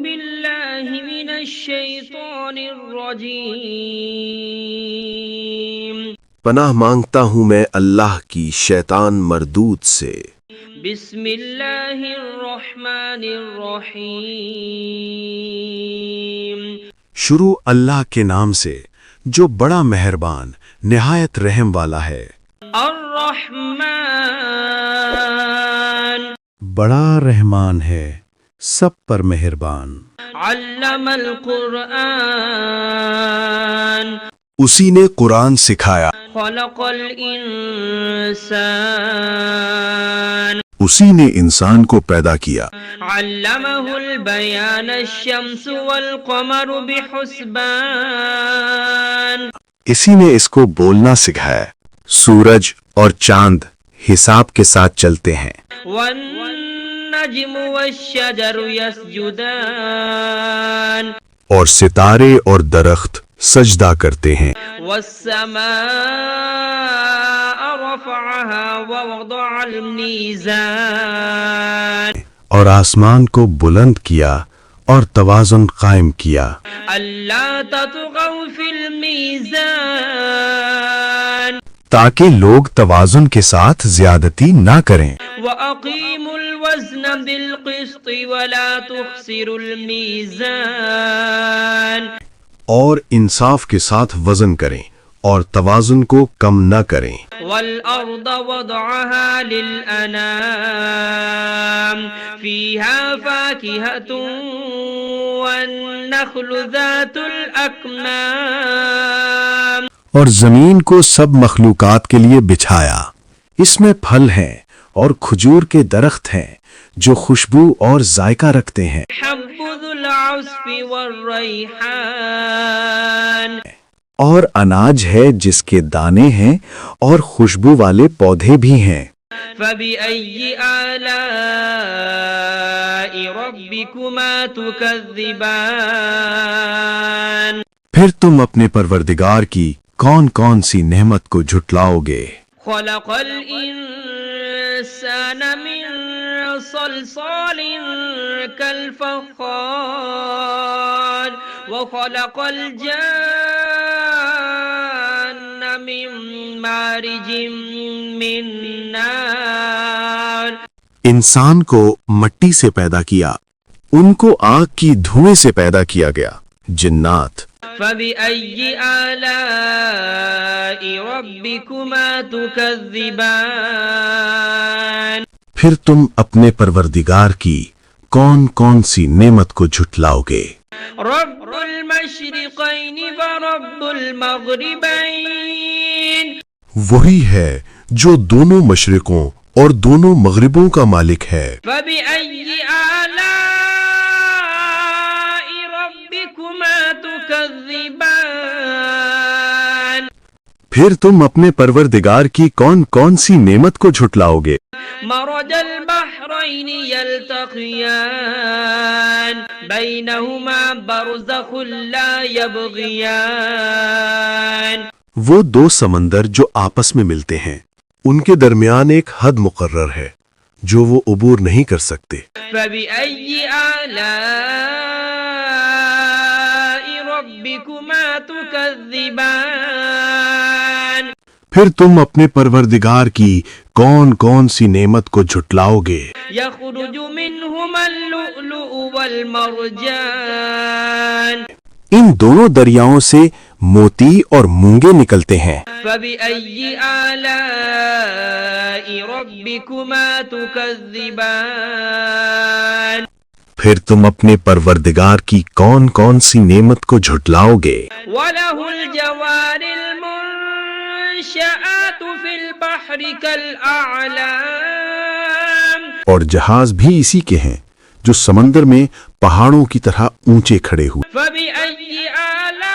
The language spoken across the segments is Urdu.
بالله من الشيطان الرجيم پناہ مانگتا ہوں میں اللہ کی شیطان مردود سے۔ بسم اللہ الرحمن الرحیم شروع اللہ کے نام سے جو بڑا مہربان نہایت رحم والا ہے۔ الرحمن بڑا رحمان ہے، سب پر مہربان۔ علم القرآن اسی نے قرآن سکھایا، خلق الانسان اسی نے انسان کو پیدا کیا۔ علمہ البیان الشمس والقمر بحسبان اسی نے اس کو بولنا سکھایا، سورج اور چاند حساب کے ساتھ چلتے ہیں۔ والنجم والشجر يسجدان اور ستارے اور درخت سجدہ کرتے ہیں۔ والسماء رفعها ووضع الميزان اور آسمان کو بلند کیا اور توازن قائم کیا، ألا تطغوا في الميزان تاکہ لوگ توازن کے ساتھ زیادتی نہ کریں۔ وأقيموا الوزن بالقسط ولا تخسروا الميزان اور انصاف کے ساتھ وزن کریں اور توازن کو کم نہ کریں۔ والأرض وضعها للأنام فيها فاكهة والنخل ذات الأكمام اور زمین کو سب مخلوقات کے لیے بچھایا، اس میں پھل ہیں اور کھجور کے درخت ہیں جو خوشبو اور ذائقہ رکھتے ہیں۔ حب ذو العصف والريحان اور اناج ہے جس کے دانے ہیں اور خوشبو والے پودے بھی ہیں۔ فبأي آلاء ربكما تكذبان پھر تم اپنے پروردگار کی کون کون سی نعمت کو جھٹلاؤ گے؟ خلق الإنسان من صلصال كالفخار وخلق الجان من مارج من نار انسان کو مٹی سے پیدا کیا، ان کو آگ کی دھوئیں سے پیدا کیا گیا۔ جنات فبأي آلاء ربكما تكذبان پھر تم اپنے پروردگار کی کون کون سی نعمت کو جھٹلاؤ گے؟ رب المشرقين ورب المغربين وہی ہے جو دونوں مشرقوں اور دونوں مغربوں کا مالک ہے۔ فبأي آلاء ربكما تكذبان پھر تم اپنے پروردگار کی کون کون سی نعمت کو جھٹلاؤ گے؟ مرج البحرين يلتقيان بينهما برزخ لا يبغيان وہ دو سمندر جو آپس میں ملتے ہیں، ان کے درمیان ایک حد مقرر ہے جو وہ عبور نہیں کر سکتے۔ فبأي آلاء ربكما تكذبان پھر تم اپنے پروردگار کی کون کون سی نعمت کو جھٹلاؤ گے؟ يخرج منهما اللؤلؤ والمرجان ان دونوں دریاؤں سے موتی اور مونگے نکلتے ہیں۔ فبأي آلاء ربكما تكذبان پھر تم اپنے پروردگار کی کون کون سی نعمت کو جھٹلاؤ گے؟ وله الجوار المنشآت في البحر كالأعلام اور جہاز بھی اسی کے ہیں جو سمندر میں پہاڑوں کی طرح اونچے کھڑے ہوئے۔ فبأي آلاء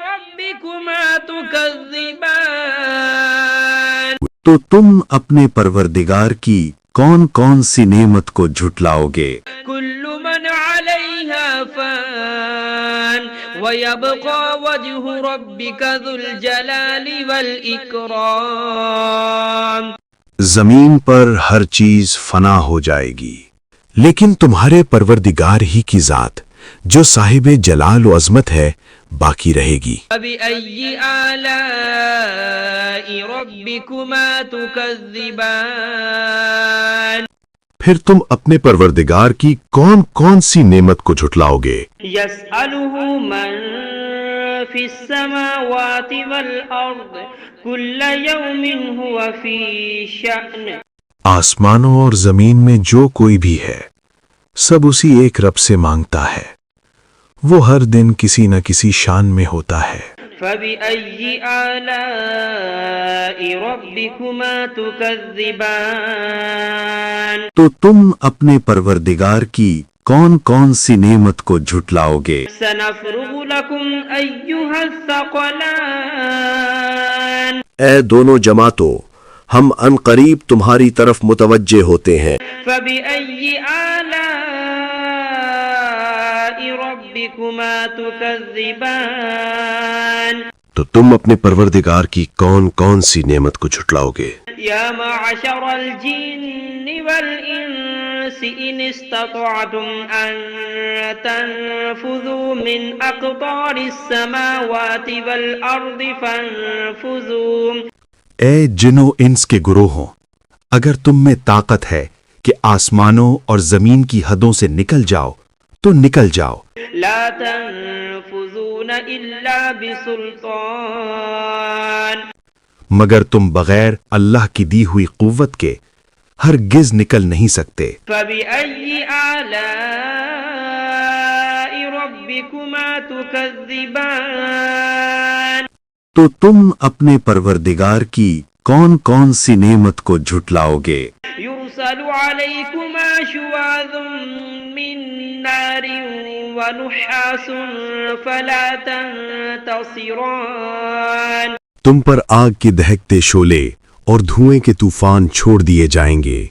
ربكما تكذبان تو تم اپنے پروردگار کی کون کون سی نعمت کو جھٹلاؤ گے؟ كل من عليها فان ويبقى وجه ربك ذو الجلال والإكرام زمین پر ہر چیز فنا ہو جائے گی، لیکن تمہارے پروردگار ہی کی ذات جو صاحب جلال و عظمت ہے باقی رہے گی۔ فبأي آلاء ربكما تكذبان پھر تم اپنے پروردگار کی کون کون سی نعمت کو جھٹلاؤ گے؟ يسأله من في السماوات والأرض كل يوم هو في شأن آسمانوں اور زمین میں جو کوئی بھی ہے سب اسی ایک رب سے مانگتا ہے، وہ ہر دن کسی نہ کسی شان میں ہوتا ہے۔ فبأي آلاء ربكما تكذبان تو تم اپنے پروردگار کی کون کون سی نعمت کو جھٹلاؤ گے؟ سنفرغ لكم أيها الثقلان اے دونوں جماعتوں، ہم ان قریب تمہاری طرف متوجہ ہوتے ہیں۔ فبأي آلاء ربكما تكذبان تو تم اپنے پروردگار کی کون کون سی نعمت کو جھٹلاؤ گے؟ يا معشر الجن والإنس إن استطعتم أن تنفذوا من أقطار السماوات والأرض فانفذوا اے جن و انس کے گروہوں، اگر تم میں طاقت ہے کہ آسمانوں اور زمین کی حدوں سے نکل جاؤ تو نکل جاؤ، لا تنفذون إلا بسلطان مگر تم بغیر اللہ کی دی ہوئی قوت کے ہرگز نکل نہیں سکتے۔ فبأي آلاء ربكما تكذبان تو تم اپنے پروردگار کی کون کون سی نعمت کو جھٹلاؤ گے؟ يرسل عليكما شواظ من نار ونحاس فلا تنتصران تم پر آگ کے دہکتے شعلے اور دھوئیں کے طوفان چھوڑ دیے جائیں گے،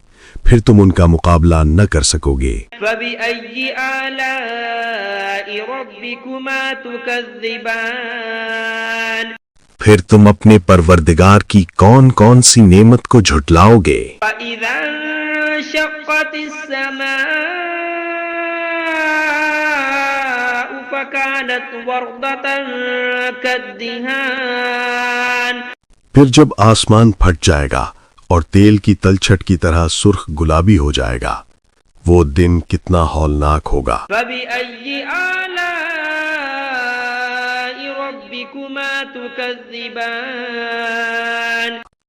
پھر تم ان کا مقابلہ نہ کر سکو گے۔ فبأي آلاء ربكما تكذبان پھر تم اپنے پروردگار کی کون کون سی نعمت کو جھٹلاؤ گے؟ فإذا انشقت السماء فكانت وردة كالدهان پھر جب آسمان پھٹ جائے گا اور تیل کی تلچھٹ کی طرح سرخ گلابی ہو جائے گا، وہ دن کتنا ہولناک ہوگا۔ فبأي آلاء ربكما تكذبان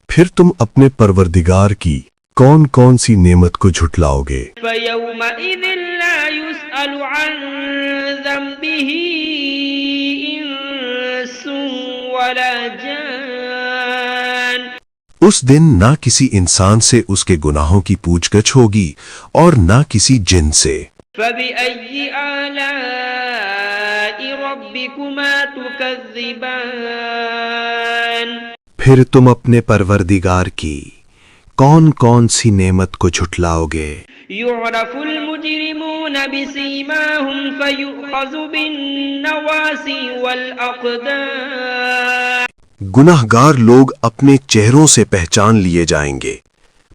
پھر تم اپنے پروردگار کی کون کون سی نعمت کو جھٹلاؤ گے؟ فيومئذ لا يسأل عن ذنبه إنس ولا جان اس دن نہ کسی انسان سے اس کے گناہوں کی پوچھ گچھ ہوگی اور نہ کسی جن سے۔ فبأي آلاء ربكما تكذبان پھر تم اپنے پروردگار کی کون کون سی نعمت کو جھٹلاؤ گے؟ يعرف المجرمون بسيماهم فيؤخذ بالنواصي والأقدام گناہ گار لوگ اپنے چہروں سے پہچان لیے جائیں گے،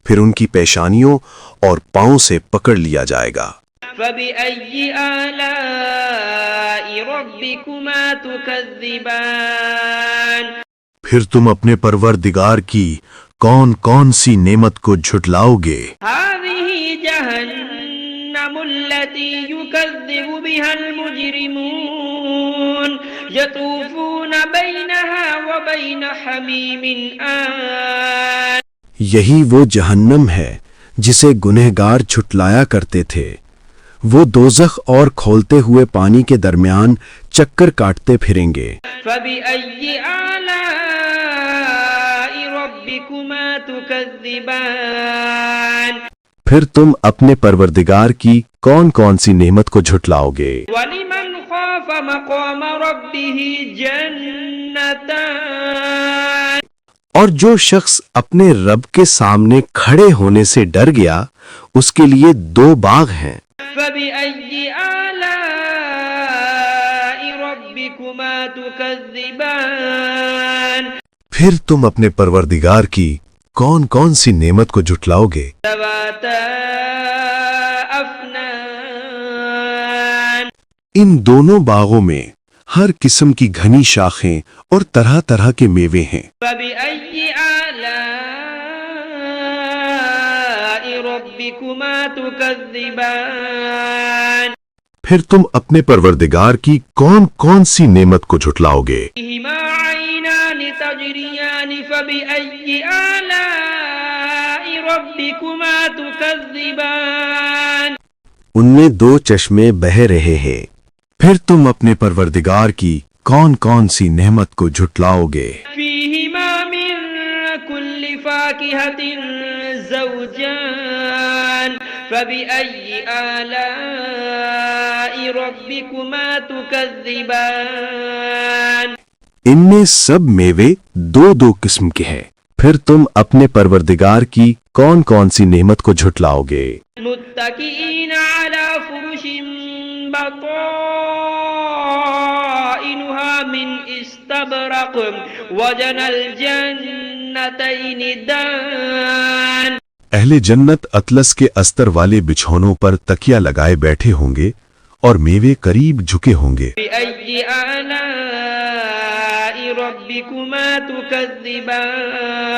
پھر ان کی پیشانیوں اور پاؤں سے پکڑ لیا جائے گا۔ فبأي آلاء ربكما تكذبان پھر تم اپنے پروردگار کی کون کون سی نعمت کو جھٹلاؤ گے؟ هذه جهنم التي يكذب بها المجرمون يطوفون بينها وبين حميم آن یہی وہ جہنم ہے جسے گنہگار جھٹلایا کرتے تھے، وہ دوزخ اور کھولتے ہوئے پانی کے درمیان چکر کاٹتے پھریں گے۔ فبأي آلاء ربكما تكذبان پھر تم اپنے پروردگار کی کون کون سی نعمت کو جھٹلاؤ گے؟ ولمن خاف مقام ربه جنتان اور جو شخص اپنے رب کے سامنے کھڑے ہونے سے ڈر گیا اس کے لیے 2 باغ ہیں۔ فبأي آلاء ربكما تكذبان پھر تم اپنے پروردگار کی کون کون سی نعمت کو جھٹلاؤ گے؟ ذواتا أفنان ان دونوں باغوں میں ہر قسم کی گھنی شاخیں اور طرح طرح کے میوے ہیں۔ فبأي آلاء ربكما تكذبان پھر تم اپنے پروردگار کی کون کون سی نعمت کو جھٹلاؤ گے؟ فيهما عينان تجريان فبأي آلاء ربكما تكذبان ان میں دو چشمے بہہ رہے ہیں، پھر تم اپنے پروردگار کی کون کون سی نعمت کو جھٹلاؤ گے؟ فيهما من كل فاكهة زوجان فبأي آلاء ربكما تكذبان ان میں سب میوے دو دو قسم کے ہیں، پھر تم اپنے پروردگار کی کون کون سی نعمت کو جھٹلاؤ گے؟ متكئين على فرش بطائنها من استبرق وجنى الجنتين دان اہل جنت اطلس کے استر والے بچھونوں پر تکیہ لگائے بیٹھے ہوں گے اور میوے قریب جھکے ہوں گے۔ بأي آلاء ربكما تكذبان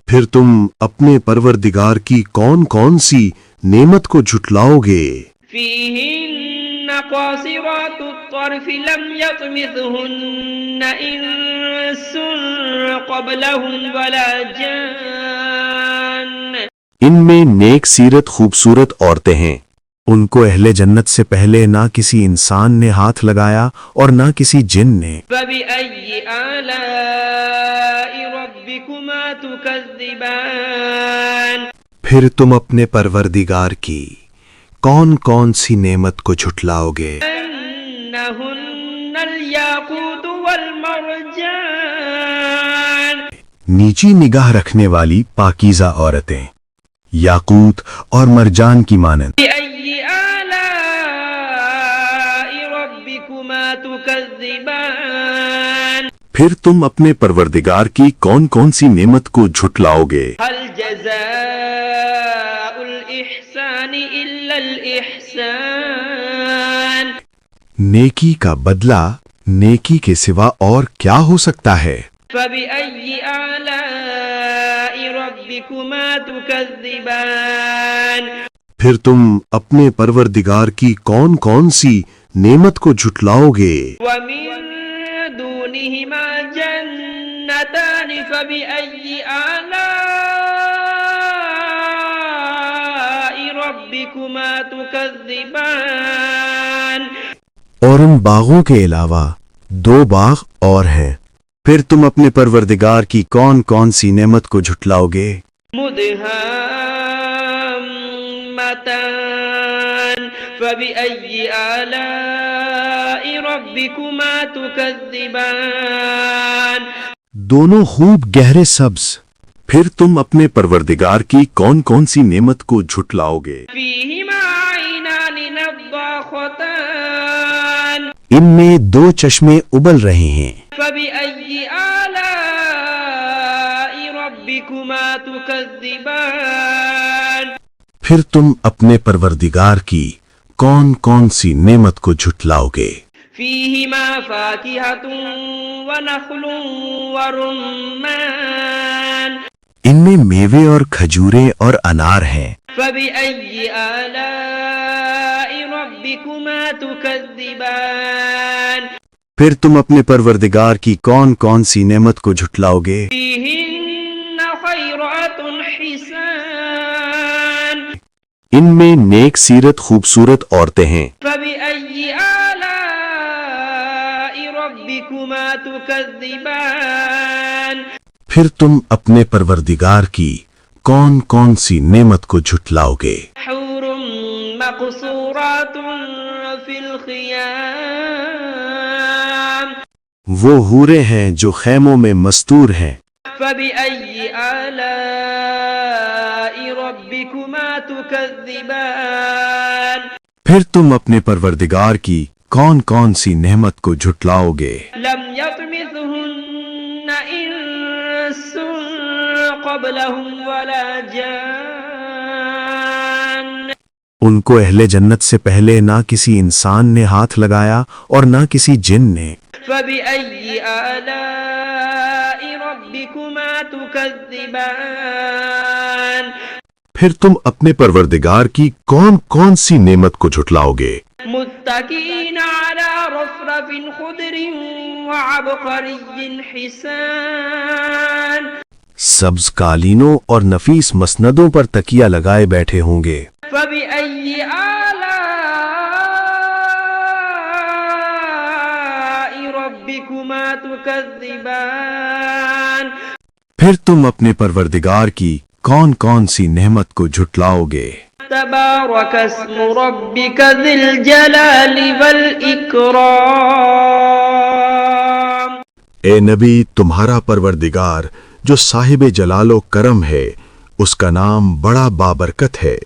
پھر تم اپنے پروردگار کی کون کون سی نعمت کو جھٹلاؤ گے؟ فيهن قاصرات الطرف لم يطمثهن إنس قبلهم ولا جان ان میں نیک سیرت خوبصورت عورتیں ہیں، ان کو اہل جنت سے پہلے نہ کسی انسان نے ہاتھ لگایا اور نہ کسی جن نے۔ فبأي آلاء ربكما تكذبان پھر تم اپنے پروردگار کی کون کون سی نعمت کو جھٹلاؤ گے؟ أنهن الياقوت والمرجان نیچی نگاہ رکھنے والی پاکیزہ عورتیں، یاقوت اور مرجان کی مانند۔ بأي آلاء ربكما تكذبان پھر تم اپنے پروردگار کی کون کون سی نعمت کو جھٹلاؤ گے؟ هل جزاء الإحسان إلا الإحسان نیکی کا بدلہ نیکی کے سوا اور کیا ہو سکتا ہے؟ فبأي آلاء ربكما تكذبان پھر تم اپنے پروردگار کی کون کون سی نعمت کو جھٹلاؤ گے؟ ومن دونهما جنتان فبأي آلاء ربكما تكذبان اور ان باغوں کے علاوہ دو باغ اور ہیں، پھر تم اپنے پروردگار کی کون کون سی نعمت کو جھٹلاؤ گے؟ مدهامتان فبأي آلاء ربكما تكذبان دونوں خوب گہرے سبز، پھر تم اپنے پروردگار کی کون کون سی نعمت کو جھٹلاؤ گے؟ فيهما عينان نضاختان ان میں دو چشمے ابل رہے ہیں، فبأي آلاء ربكما تكذبان پھر تم اپنے پروردگار کی کون کون سی نعمت کو جھٹلاؤ گے؟ فيهما فاكهة ونخل ورمان ان میں میوے اور کھجوریں اور انار ہیں، فبأي آلاء ربكما تكذبان پھر تم اپنے پروردگار کی کون کون سی نعمت کو جھٹلاؤ گے؟ فيهن خيرات حسان ان میں نیک سیرت خوبصورت عورتیں ہیں، فبأي آلاء ربكما تكذبان پھر تم اپنے پروردگار کی کون کون سی نعمت کو جھٹلاؤ گے؟ حور مقصورات في الخيام وہ حوریں ہیں جو خیموں میں مستور ہیں، فبأي آلاء ربكما تكذبان پھر تم اپنے پروردگار کی کون کون سی نعمت کو جھٹلاؤ گے؟ لم يطمثهن إنس قبلهم ولا جان ان کو اہل جنت سے پہلے نہ کسی انسان نے ہاتھ لگایا اور نہ کسی جن نے. فبأي آلاء ربكما تكذبان پھر تم اپنے پروردگار کی کون کون سی نعمت کو جھٹلاؤ گے؟ متكئين على رفرف خضر وعبقري حسان سبز قالینوں اور نفیس مسندوں پر تکیہ لگائے بیٹھے ہوں گے. فبأي آلاء ربكما تكذبان پھر تم اپنے پروردگار کی کون کون سی نعمت کو جھٹلاؤ گے؟ تبارك اسم ربك ذي الجلال والإكرام اے نبی، تمہارا پروردگار جو صاحب جلال و کرم ہے، اس کا نام بڑا بابرکت ہے.